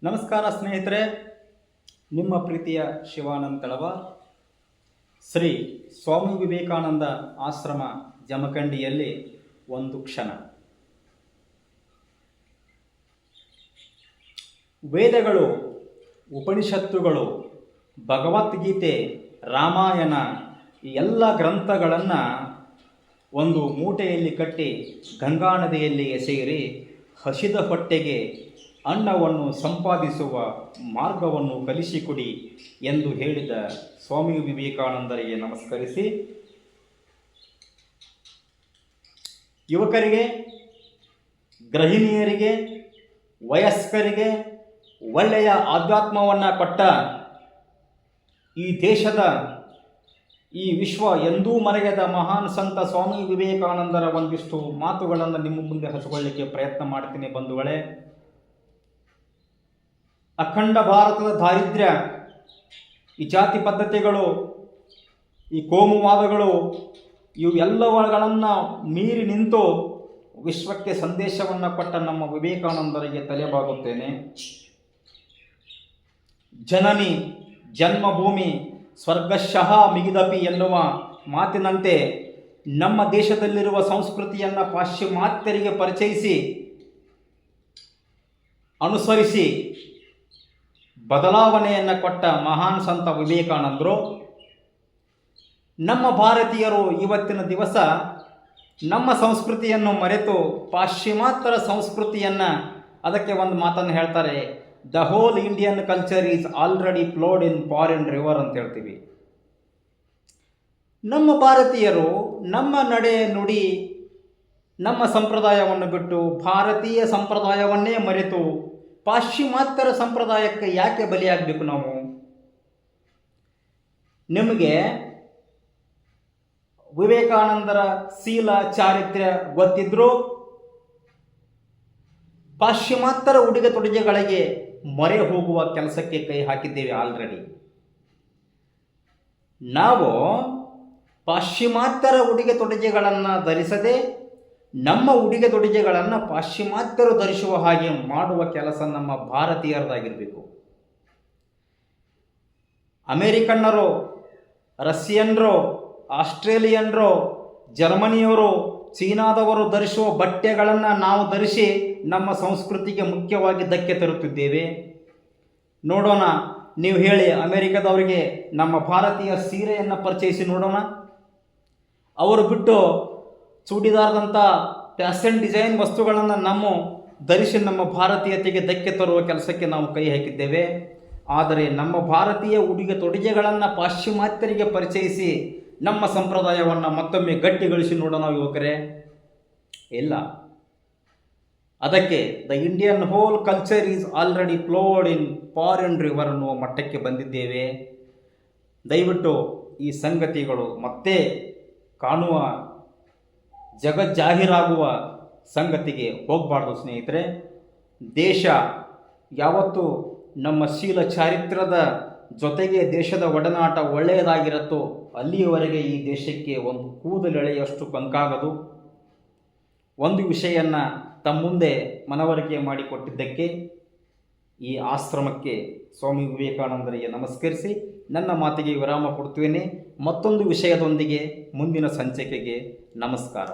ನಮಸ್ಕಾರ ಸ್ನೇಹಿತರೆ, ನಿಮ್ಮ ಪ್ರೀತಿಯ ಶಿವಾನಂದ ತಳವಾರ್. ಶ್ರೀ ಸ್ವಾಮಿ ವಿವೇಕಾನಂದ ಆಶ್ರಮ ಜಮಖಂಡಿಯಲ್ಲಿ ಒಂದು ಕ್ಷಣ. ವೇದಗಳು, ಉಪನಿಷತ್ತುಗಳು, ಭಗವದ್ಗೀತೆ, ರಾಮಾಯಣ ಈ ಎಲ್ಲ ಗ್ರಂಥಗಳನ್ನು ಒಂದು ಮೂಟೆಯಲ್ಲಿ ಕಟ್ಟಿ ಗಂಗಾ ನದಿಯಲ್ಲಿ ಎಸೆಯಿರಿ. ಹಸಿದ ಹೊಟ್ಟೆಗೆ ಅನ್ನವನ್ನು ಸಂಪಾದಿಸುವ ಮಾರ್ಗವನ್ನು ಕಲಿಸಿಕೊಡಿ ಎಂದು ಹೇಳಿದ ಸ್ವಾಮಿ ವಿವೇಕಾನಂದರಿಗೆ ನಮಸ್ಕರಿಸಿ, ಯುವಕರಿಗೆ, ಗೃಹಿಣಿಯರಿಗೆ, ವಯಸ್ಕರಿಗೆ ಒಳ್ಳೆಯ ಆಧ್ಯಾತ್ಮವನ್ನು ಕೊಟ್ಟ ಈ ದೇಶದ, ಈ ವಿಶ್ವ ಎಂದೂ ಮರೆಯದ ಮಹಾನ್ ಸಂತ ಸ್ವಾಮಿ ವಿವೇಕಾನಂದರ ಒಂದಿಷ್ಟು ಮಾತುಗಳನ್ನು ನಿಮ್ಮ ಮುಂದೆ ಹಂಚಿಕೊಳ್ಳಲಿಕ್ಕೆ ಪ್ರಯತ್ನ ಮಾಡ್ತೀನಿ ಬಂಧುಗಳೇ. ಅಖಂಡ ಭಾರತದ ದಾರಿದ್ರ್ಯ, ಈ ಜಾತಿ ಪದ್ಧತಿಗಳು, ಈ ಕೋಮುವಾದಗಳು ಇವೆಲ್ಲವುಗಳನ್ನು ಮೀರಿ ನಿಂತು ವಿಶ್ವಕ್ಕೆ ಸಂದೇಶವನ್ನು ಕೊಟ್ಟ ನಮ್ಮ ವಿವೇಕಾನಂದರಿಗೆ ತಲೆಬಾಗುತ್ತೇನೆ. ಜನನಿ ಜನ್ಮಭೂಮಿ ಸ್ವರ್ಗಶಃ ಮಿಗಿದಪಿ ಎನ್ನುವ ಮಾತಿನಂತೆ ನಮ್ಮ ದೇಶದಲ್ಲಿರುವ ಸಂಸ್ಕೃತಿಯನ್ನು ಪಾಶ್ಚಿಮಾತ್ಯರಿಗೆ ಪರಿಚಯಿಸಿ, ಅನುಸರಿಸಿ ಬದಲಾವಣೆಯನ್ನು ಕೊಟ್ಟ ಮಹಾನ್ ಸಂತ ವಿವೇಕಾನಂದರು. ನಮ್ಮ ಭಾರತೀಯರು ಇವತ್ತಿನ ದಿವಸ ನಮ್ಮ ಸಂಸ್ಕೃತಿಯನ್ನು ಮರೆತು ಪಾಶ್ಚಿಮಾತ್ಯರ ಸಂಸ್ಕೃತಿಯನ್ನು, ಅದಕ್ಕೆ ಒಂದು ಮಾತನ್ನು ಹೇಳ್ತಾರೆ, the whole Indian culture is already flowed in foreign river ಅಂತ ಹೇಳ್ತೀವಿ. ನಮ್ಮ ಭಾರತೀಯರು ನಮ್ಮ ನಡೆ ನುಡಿ, ನಮ್ಮ ಸಂಪ್ರದಾಯವನ್ನು ಬಿಟ್ಟು ಭಾರತೀಯ ಸಂಪ್ರದಾಯವನ್ನೇ ಮರೆತು ಪಾಶ್ಚಿಮಾತ್ಯರ ಸಂಪ್ರದಾಯಕ್ಕೆ ಯಾಕೆ ಬಲಿಯಾಗಬೇಕು ನಾವು? ನಿಮಗೆ ವಿವೇಕಾನಂದರ ಶೀಲ ಚಾರಿತ್ರ್ಯ ಗೊತ್ತಿದ್ರೂ ಪಾಶ್ಚಿಮಾತ್ಯರ ಉಡುಗೆ ತೊಡುಗೆಗಳಿಗೆ ಮೊರೆ ಹೋಗುವ ಕೆಲಸಕ್ಕೆ ಕೈ ಹಾಕಿದ್ದೇವೆ ಆಲ್ರೆಡಿ. ನಾವು ಪಾಶ್ಚಿಮಾತ್ಯರ ಉಡುಗೆ ತೊಡುಗೆಗಳನ್ನು ಧರಿಸದೆ ನಮ್ಮ ಉಡುಗೆ ತೊಡುಗೆಗಳನ್ನು ಪಾಶ್ಚಿಮಾತ್ಯರು ಧರಿಸುವ ಹಾಗೆ ಮಾಡುವ ಕೆಲಸ ನಮ್ಮ ಭಾರತೀಯರದಾಗಿರಬೇಕು. ಅಮೇರಿಕನ್ನರು, ರಷ್ಯನ್ರು, ಆಸ್ಟ್ರೇಲಿಯನ್ರು, ಜರ್ಮನಿಯವರು, ಚೀನಾದವರು ಧರಿಸುವ ಬಟ್ಟೆಗಳನ್ನು ನಾವು ಧರಿಸಿ ನಮ್ಮ ಸಂಸ್ಕೃತಿಗೆ ಮುಖ್ಯವಾಗಿ ಧಕ್ಕೆ ತರುತ್ತಿದ್ದೇವೆ. ನೋಡೋಣ, ನೀವು ಹೇಳಿ ಅಮೇರಿಕದವರಿಗೆ ನಮ್ಮ ಭಾರತೀಯ ಸೀರೆಯನ್ನು ಪರಿಚಯಿಸಿ ನೋಡೋಣ. ಅವರು ಬಿಟ್ಟು ಚೂಡಿದಾರದಂಥ ಫ್ಯಾಷನ್ ಡಿಸೈನ್ ವಸ್ತುಗಳನ್ನು ನಮ್ಮ ಧರಿಸಿ ನಮ್ಮ ಭಾರತೀಯತೆಗೆ ಧಕ್ಕೆ ತರುವ ಕೆಲಸಕ್ಕೆ ನಾವು ಕೈ ಹಾಕಿದ್ದೇವೆ. ಆದರೆ ನಮ್ಮ ಭಾರತೀಯ ಉಡುಗೆ ತೊಡುಗೆಗಳನ್ನು ಪಾಶ್ಚಿಮಾತ್ಯರಿಗೆ ಪರಿಚಯಿಸಿ ನಮ್ಮ ಸಂಪ್ರದಾಯವನ್ನು ಮತ್ತೊಮ್ಮೆ ಗಟ್ಟಿಗೊಳಿಸಿ ನೋಡೋಣ ಯುವಕರೇ. ಇಲ್ಲ, ಅದಕ್ಕೆ the Indian whole culture is already flowed in foreign river ಅನ್ನುವ ಮಟ್ಟಕ್ಕೆ ಬಂದಿದ್ದೇವೆ. ದಯವಿಟ್ಟು ಈ ಸಂಗತಿಗಳು ಮತ್ತೆ ಕಾಣುವ, ಜಗಜ್ಜಾಹೀರಾಗುವ ಸಂಗತಿಗೆ ಹೋಗಬಾರ್ದು ಸ್ನೇಹಿತರೆ. ದೇಶ ಯಾವತ್ತು ನಮ್ಮ ಶೀಲ ಚಾರಿತ್ರ್ಯದ ಜೊತೆಗೆ ದೇಶದ ಒಡನಾಟ ಒಳ್ಳೆಯದಾಗಿರುತ್ತೋ ಅಲ್ಲಿಯವರೆಗೆ ಈ ದೇಶಕ್ಕೆ ಒಂದು ಕೂದಲೆಳೆಯಷ್ಟು ಕಂಕಾಗದು. ಒಂದು ವಿಷಯವನ್ನು ತಮ್ಮ ಮುಂದೆ ಮನವರಿಕೆ ಮಾಡಿಕೊಟ್ಟಿದ್ದಕ್ಕೆ ಈ ಆಶ್ರಮಕ್ಕೆ ಸ್ವಾಮಿ ವಿವೇಕಾನಂದರಿಗೆ ನಮಸ್ಕರಿಸಿ ನನ್ನ ಮಾತಿಗೆ ವಿರಾಮ ಕೊಡ್ತೇನೆ. ಮತ್ತೊಂದು ವಿಷಯದೊಂದಿಗೆ ಮುಂದಿನ ಸಂಚಿಕೆಗೆ ನಮಸ್ಕಾರ.